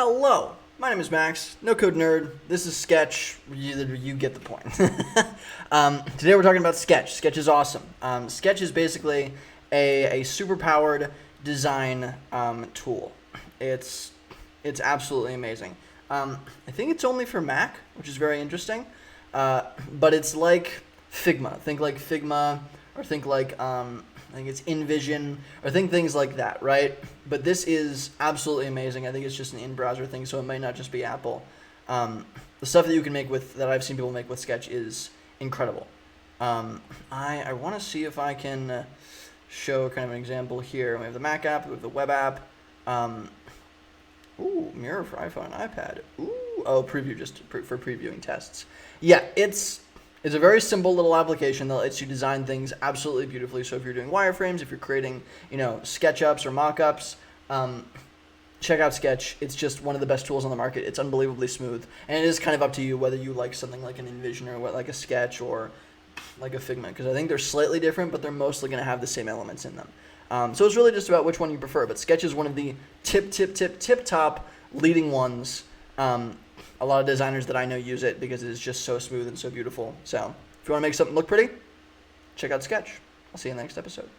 Hello, my name is Max, no code nerd. This is Sketch. You get the point. Today we're talking about Sketch. Sketch is awesome. Sketch is basically a super powered design tool. It's absolutely amazing. I think it's only for Mac, which is very interesting. But it's like Figma. Think like Figma, or think like I think it's InVision, or think things like that, right? But this is absolutely amazing. I think it's just an in-browser thing, so it might not just be Apple. The stuff that you can make that I've seen people make with Sketch is incredible. I want to see if I can show kind of an example here. We have the Mac app, we have the web app. Mirror for iPhone and iPad. Preview just for previewing tests. Yeah, it's a very simple little application that lets you design things absolutely beautifully. So if you're doing wireframes, if you're creating, SketchUps or mock-ups, check out Sketch. It's just one of the best tools on the market. It's unbelievably smooth, and it is kind of up to you whether you like something like an InVision or like a Sketch or like a Figma, because I think they're slightly different, but they're mostly going to have the same elements in them. So it's really just about which one you prefer. But Sketch is one of the tip top leading ones. A lot of designers that I know use it because it is just so smooth and so beautiful. So if you want to make something look pretty, check out Sketch. I'll see you in the next episode.